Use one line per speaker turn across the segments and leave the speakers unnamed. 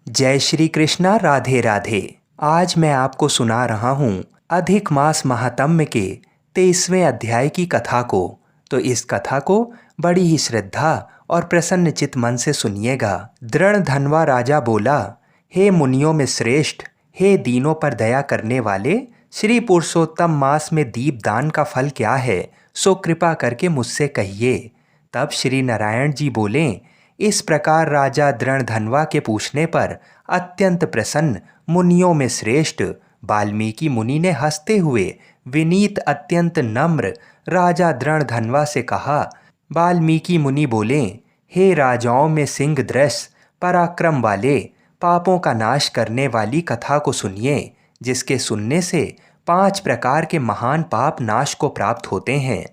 जय श्री कृष्णा। राधे राधे। आज मैं आपको सुना रहा हूँ अधिक मास महात्म्य के 23वें अध्याय की कथा को। तो इस कथा को बड़ी ही श्रद्धा और प्रसन्न चित्त मन से सुनिएगा। दृढ़ धनवा राजा बोला, हे मुनियों में श्रेष्ठ, हे दीनों पर दया करने वाले, श्री पुरुषोत्तम मास में दीपदान का फल क्या है, सो कृपा करके मुझसे कहिए। तब श्री नारायण जी बोले, इस प्रकार राजा दृढ़धनवा के पूछने पर अत्यंत प्रसन्न मुनियों में श्रेष्ठ वाल्मीकि मुनि ने हंसते हुए विनीत अत्यंत नम्र राजा दृढ़धनवा से कहा। वाल्मीकि मुनि बोले, हे राजाओं में सिंह दृश पराक्रम वाले, पापों का नाश करने वाली कथा को सुनिए, जिसके सुनने से 5 प्रकार के महान पाप नाश को प्राप्त होते हैं।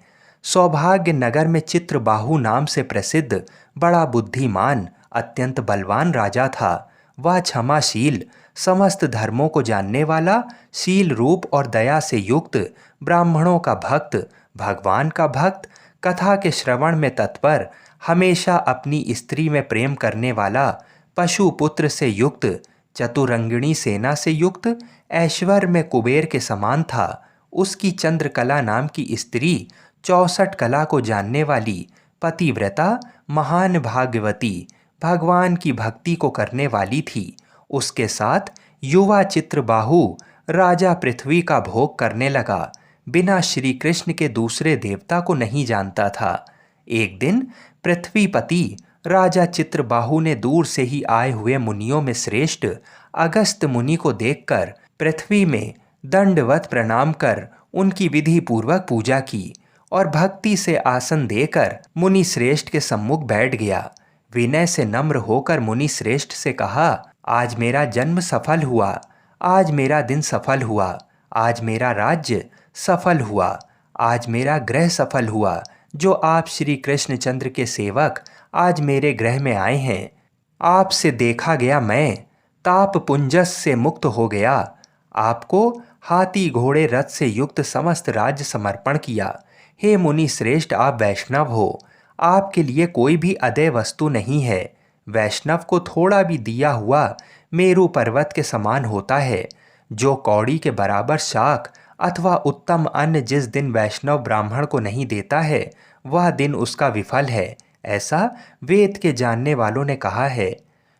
सौभाग्य नगर में चित्रबाहु नाम से प्रसिद्ध बड़ा बुद्धिमान अत्यंत बलवान राजा था। वह क्षमाशील, समस्त धर्मों को जानने वाला, शील रूप और दया से युक्त, ब्राह्मणों का भक्त, भगवान का भक्त, कथा के श्रवण में तत्पर, हमेशा अपनी स्त्री में प्रेम करने वाला, पशु पुत्र से युक्त, चतुरंगिणी सेना से युक्त, ऐश्वर्य में कुबेर के समान था। उसकी चंद्रकला नाम की स्त्री 64 कला को जानने वाली, पतिव्रता, महान भाग्यवती, भगवान की भक्ति को करने वाली थी। उसके साथ युवा चित्रबाहु राजा पृथ्वी का भोग करने लगा, बिना श्री कृष्ण के दूसरे देवता को नहीं जानता था। एक दिन पृथ्वीपति राजा चित्रबाहु ने दूर से ही आए हुए मुनियों में श्रेष्ठ अगस्त मुनि को देखकर पृथ्वी में दंडवत प्रणाम कर उनकी विधि पूर्वक पूजा की और भक्ति से आसन देकर मुनि श्रेष्ठ के सम्मुख बैठ गया। विनय से नम्र होकर मुनि श्रेष्ठ से कहा, आज मेरा जन्म सफल हुआ, आज मेरा दिन सफल हुआ, आज मेरा राज्य सफल हुआ, आज मेरा ग्रह सफल हुआ, जो आप श्री कृष्णचंद्र के सेवक आज मेरे ग्रह में आए हैं। आपसे देखा गया मैं ताप पुंजस से मुक्त हो गया। आपको हाथी घोड़े रथ से युक्त समस्त राज्य समर्पण किया। हे मुनि श्रेष्ठ, आप वैष्णव हो, आपके लिए कोई भी अदेय वस्तु नहीं है। वैष्णव को थोड़ा भी दिया हुआ मेरु पर्वत के समान होता है। जो कौड़ी के बराबर शाक अथवा उत्तम अन्न जिस दिन वैष्णव ब्राह्मण को नहीं देता है, वह दिन उसका विफल है, ऐसा वेद के जानने वालों ने कहा है।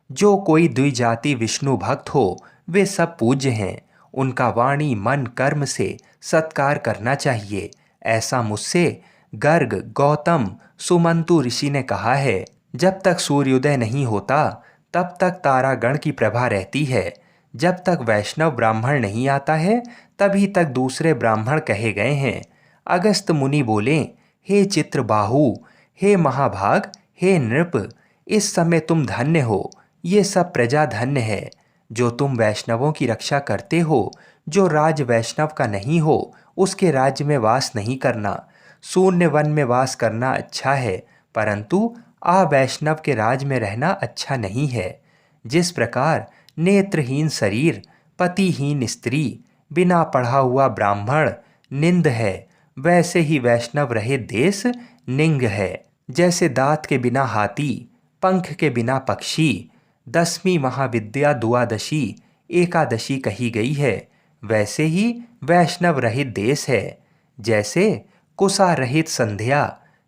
जो कोई द्विजाति विष्णु भक्त हो, वे सब पूज्य हैं। उनका वाणी मन कर्म से सत्कार करना चाहिए, ऐसा मुझसे गर्ग, गौतम, सुमंतु ऋषि ने कहा है। जब तक सूर्योदय नहीं होता तब तक तारागण की प्रभा रहती है। जब तक वैष्णव ब्राह्मण नहीं आता है तभी तक दूसरे ब्राह्मण कहे गए हैं। अगस्त मुनि बोले, हे चित्रबाहु, हे महाभाग, हे नृप, इस समय तुम धन्य हो, ये सब प्रजा धन्य है। जो तुम वैष्णवों की रक्षा करते हो, जो राज वैष्णव का नहीं हो, उसके राज्य में वास नहीं करना। शून्य वन में वास करना अच्छा है, परंतु अवैष्णव के राज में रहना अच्छा नहीं है। जिस प्रकार नेत्रहीन शरीर, पतिहीन स्त्री, बिना पढ़ा हुआ ब्राह्मण निंद है, वैसे ही वैष्णव रहित देश निंग है। जैसे दांत के बिना हाथी, पंख के बिना पक्षी, 10वीं महाविद्या द्वादशी एकादशी कही गई है, वैसे ही वैष्णव रहित देश है। जैसे कुसा रहित संध्या,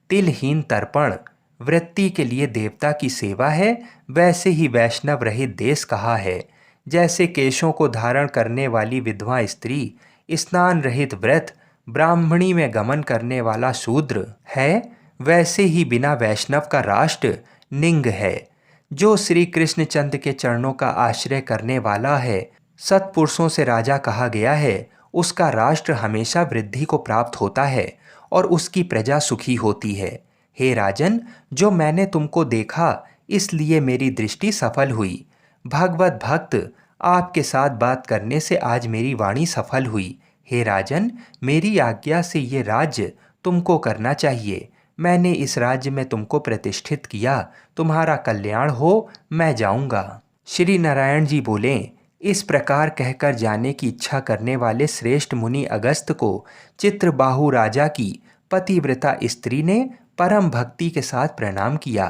तिलहीन तर्पण, वृत्ति के लिए देवता की सेवा है, वैसे ही वैष्णव रहित देश कहा है। जैसे केशों को धारण करने वाली विधवा स्त्री, स्नान रहित व्रत, ब्राह्मणी में गमन करने वाला शूद्र है, वैसे ही बिना वैष्णव का राष्ट्र निंग है। जो श्री कृष्णचंद्र के चरणों का आश्रय करने वाला है, सत्पुरुषों से राजा कहा गया है, उसका राष्ट्र हमेशा वृद्धि को प्राप्त होता है और उसकी प्रजा सुखी होती है। हे राजन, जो मैंने तुमको देखा इसलिए मेरी दृष्टि सफल हुई। भगवत भक्त आपके साथ बात करने से आज मेरी वाणी सफल हुई। हे राजन, मेरी आज्ञा से ये राज्य तुमको करना चाहिए। मैंने इस राज्य में तुमको प्रतिष्ठित किया, तुम्हारा कल्याण हो, मैं जाऊंगा। श्री नारायण जी बोले, इस प्रकार कहकर जाने की इच्छा करने वाले श्रेष्ठ मुनि अगस्त को चित्रबाहु राजा की पतिव्रता स्त्री ने परम भक्ति के साथ प्रणाम किया।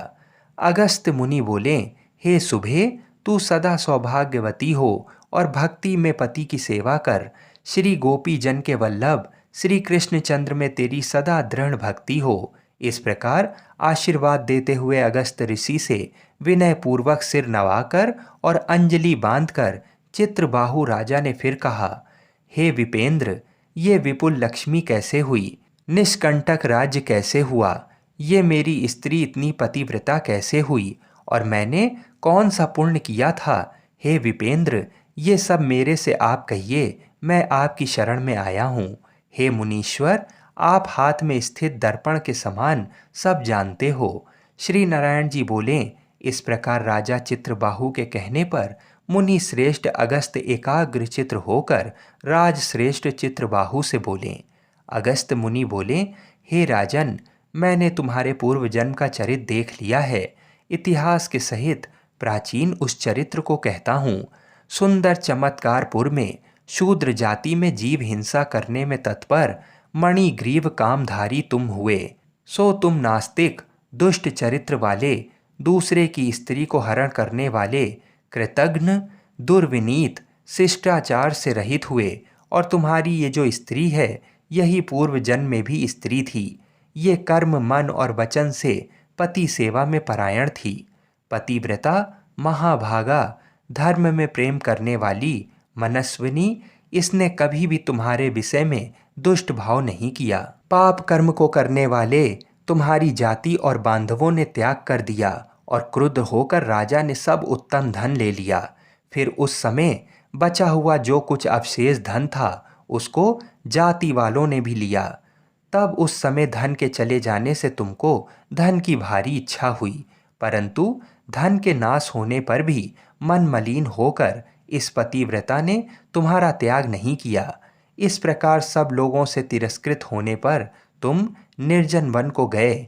अगस्त मुनि बोले, हे सुभे, तू सदा सौभाग्यवती हो और भक्ति में पति की सेवा कर। श्री गोपी जन के वल्लभ श्री कृष्णचंद्र में तेरी सदा दृढ़ भक्ति हो। इस प्रकार आशीर्वाद देते हुए अगस्त ऋषि से विनय पूर्वक सिर नवाकर और अंजलि बांधकर चित्रबाहु राजा ने फिर कहा, हे विपेंद्र, ये विपुल लक्ष्मी कैसे हुई? निष्कंटक राज्य कैसे हुआ? ये मेरी स्त्री इतनी पतिव्रता कैसे हुई? और मैंने कौन सा पुण्य किया था? हे विपेंद्र, ये सब मेरे से आप कहिए, मैं आपकी शरण में आया हूँ। हे मुनीश्वर, आप हाथ में स्थित दर्पण के समान सब जानते हो। श्री नारायण जी बोले, इस प्रकार राजा चित्रबाहु के कहने पर मुनि श्रेष्ठ अगस्त एकाग्र चित्र होकर राज श्रेष्ठ चित्रबाहु से बोले। अगस्त मुनि बोले, हे राजन, मैंने तुम्हारे पूर्व जन्म का चरित्र देख लिया है। इतिहास के सहित प्राचीन उस चरित्र को कहता हूँ। सुंदर चमत्कारपुर में शूद्र जाति में जीव हिंसा करने में तत्पर मणिग्रीव कामधारी तुम हुए। सो तुम नास्तिक, दुष्ट चरित्र वाले, दूसरे की स्त्री को हरण करने वाले, कृतघ्न, दुर्विनीत, शिष्टाचार से रहित हुए। और तुम्हारी ये जो स्त्री है, यही पूर्व जन्म में भी स्त्री थी। ये कर्म, मन और वचन से पति सेवा में परायण थी। पतिव्रता, महाभागा, धर्म में प्रेम करने वाली, मनस्विनी, इसने कभी भी तुम्हारे विषय में दुष्ट भाव नहीं किया। पाप कर्म को करने वाले तुम्हारी जाति और बांधवों ने त्याग कर दिया और क्रुद्ध होकर राजा ने सब उत्तम धन ले लिया। फिर उस समय बचा हुआ जो कुछ अवशेष धन था, उसको जाति वालों ने भी लिया। तब उस समय धन के चले जाने से तुमको धन की भारी इच्छा हुई, परंतु धन के नाश होने पर भी मन मलिन होकर इस पतिव्रता ने तुम्हारा त्याग नहीं किया। इस प्रकार सब लोगों से तिरस्कृत होने पर तुम निर्जन वन को गए।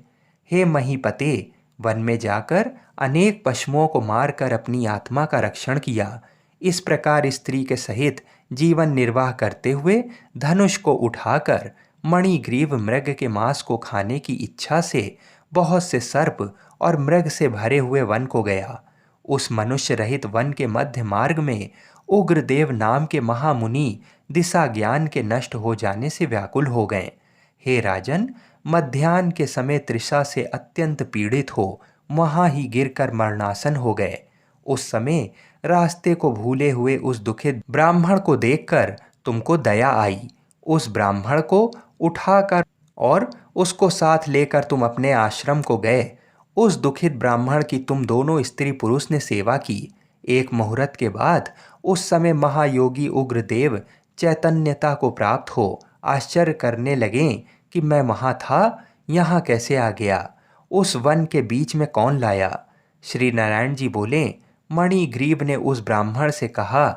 हे महीपते, वन में जाकर अनेक पशुओं को मारकर अपनी आत्मा का रक्षण किया। इस प्रकार स्त्री के सहित जीवन निर्वाह करते हुए धनुष को उठाकर मणिग्रीव मृग के मांस को खाने की इच्छा से बहुत से सर्प और मृग से भरे हुए वन को गया। उस मनुष्य रहित वन के मध्य मार्ग में उग्रदेव नाम के महामुनि दिशा ज्ञान के नष्ट हो जाने से व्याकुल हो गए। हे राजन, मध्याह्न के समय तृषा से अत्यंत पीड़ित हो वहां ही गिरकर मरणासन हो गए। उस समय रास्ते को भूले हुए उस दुखित ब्राह्मण को देखकर तुमको दया आई। उस ब्राह्मण को उठाकर और उसको साथ लेकर तुम अपने आश्रम को गए। उस दुखित ब्राह्मण की तुम दोनों स्त्री पुरुष ने सेवा की। एक मुहूर्त के बाद उस समय महायोगी उग्रदेव चैतन्यता को प्राप्त हो आश्चर्य करने लगे कि मैं वहाँ था, यहाँ कैसे आ गया? उस वन के बीच में कौन लाया? श्री नारायण जी बोले, मणिग्रीव ने उस ब्राह्मण से कहा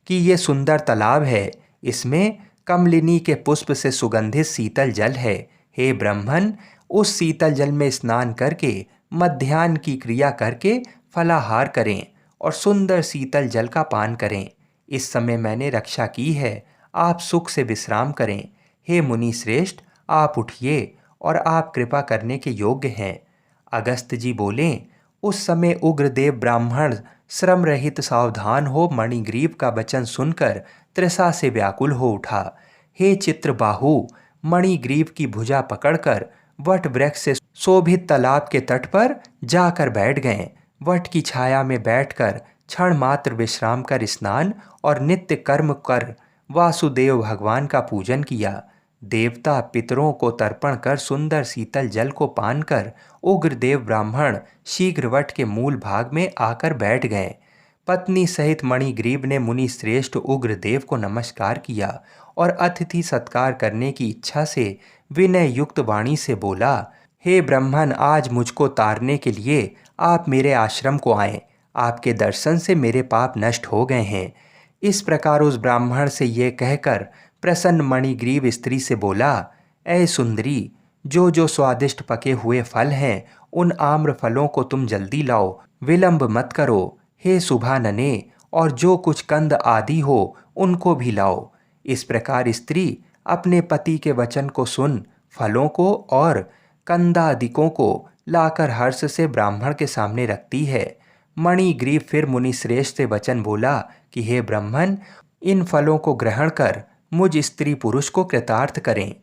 कि ये सुंदर तालाब है, इसमें कमलिनी के पुष्प से सुगंधित शीतल जल है। हे ब्राह्मण, उस शीतल जल में स्नान करके मध्याह्न की क्रिया करके फलाहार करें और सुंदर शीतल जल का पान करें। इस समय मैंने रक्षा की है, आप सुख से विश्राम करें। हे मुनि श्रेष्ठ, आप उठिए और आप कृपा करने के योग्य हैं। अगस्त जी बोले, उस समय उग्रदेव ब्राह्मण श्रम रहित सावधान हो मणिग्रीव का वचन सुनकर तृषा से व्याकुल हो उठा। हे चित्रबाहु, मणिग्रीव की भुजा पकड़कर वट वृक्ष से शोभित तालाब के तट पर जाकर बैठ गए। वट की छाया में बैठकर क्षण मात्र विश्राम कर स्नान और नित्य कर्म कर वासुदेव भगवान का पूजन किया। देवता पितरों को तर्पण कर सुंदर शीतल जल को पान कर उग्रदेव ब्राह्मण शीघ्र वट के मूल भाग में आकर बैठ गए। पत्नी सहित मणिग्रीव ने मुनि श्रेष्ठ उग्रदेव को नमस्कार किया और अतिथि सत्कार करने की इच्छा से विनय युक्त वाणी से बोला, हे ब्राह्मण, आज मुझको तारने के लिए आप मेरे आश्रम को आए। आपके दर्शन से मेरे पाप नष्ट हो गए हैं। इस प्रकार उस ब्राह्मण से ये कहकर प्रसन्न मणिग्रीव स्त्री से बोला, ऐ सुंदरी, जो जो स्वादिष्ट पके हुए फल हैं उन आम्र फलों को तुम जल्दी लाओ, विलंब मत करो। हे सुभानने, और जो कुछ कंद आदि हो उनको भी लाओ। इस प्रकार स्त्री अपने पति के वचन को सुन फलों को और कंदादिकों को लाकर हर्ष से ब्राह्मण के सामने रखती है। मणिग्रीव फिर मुनिश्रेष्ठ से वचन बोला कि हे ब्राह्मण, इन फलों को ग्रहण कर मुझ स्त्री पुरुष को कृतार्थ करें।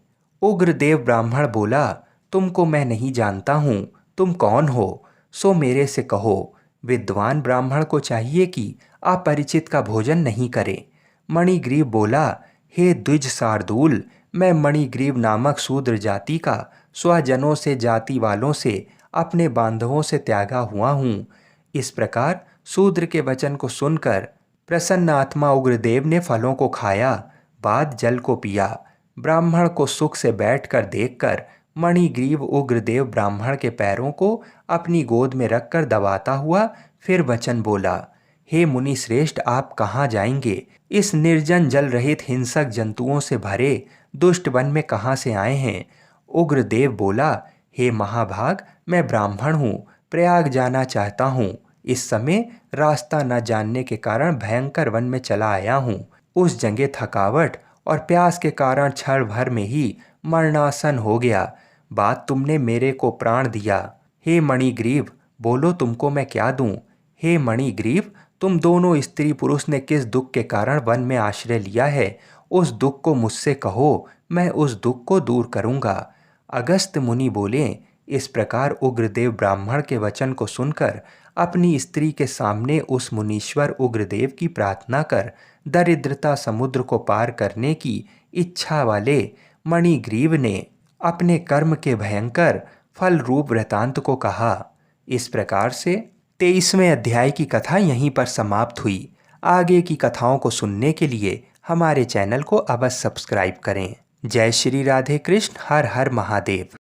उग्रदेव ब्राह्मण बोला, तुमको मैं नहीं जानता हूँ, तुम कौन हो, सो मेरे से कहो। विद्वान ब्राह्मण को चाहिए कि अपरिचित का भोजन नहीं करे। मणिग्रीव बोला, हे द्विज शार्दूल, मैं मणिग्रीव नामक शूद्र जाति का स्वजनों से, जाति वालों से, अपने बांधवों से त्यागा हुआ हूँ। इस प्रकार शूद्र के वचन को सुनकर प्रसन्न आत्मा उग्रदेव ने फलों को खाया, बाद जल को पिया। ब्राह्मण को सुख से बैठकर देखकर मणिग्रीव उग्रदेव ब्राह्मण के पैरों को अपनी गोद में रखकर दबाता हुआ फिर वचन बोला, हे मुनि श्रेष्ठ, आप कहाँ जाएंगे? इस निर्जन जल रहित हिंसक जंतुओं से भरे दुष्ट वन में कहाँ से आए हैं? उग्रदेव बोला, हे महाभाग, मैं ब्राह्मण हूँ, प्रयाग जाना चाहता हूँ। इस समय रास्ता न जानने के कारण भयंकर वन में चला आया हूँ। उस जगह थकावट और प्यास के कारण क्षण भर में ही मरणासन हो गया। बात तुमने मेरे को प्राण दिया। हे मणिग्रीव, बोलो तुमको मैं क्या दूं? हे मणिग्रीव, तुम दोनों स्त्री पुरुष ने किस दुख के कारण वन में आश्रय लिया है, उस दुख को मुझसे कहो, मैं उस दुख को दूर करूंगा। अगस्त्य मुनि बोले, इस प्रकार उग्रदेव ब्राह्मण के वचन को सुनकर अपनी स्त्री के सामने उस मुनीश्वर उग्रदेव की प्रार्थना कर दरिद्रता समुद्र को पार करने की इच्छा वाले मणिग्रीव ने अपने कर्म के भयंकर फल रूप वृतांत को कहा। इस प्रकार से 23वें अध्याय की कथा यहीं पर समाप्त हुई। आगे की कथाओं को सुनने के लिए हमारे चैनल को अवश्य सब्सक्राइब करें। जय श्री राधे कृष्ण। हर हर महादेव।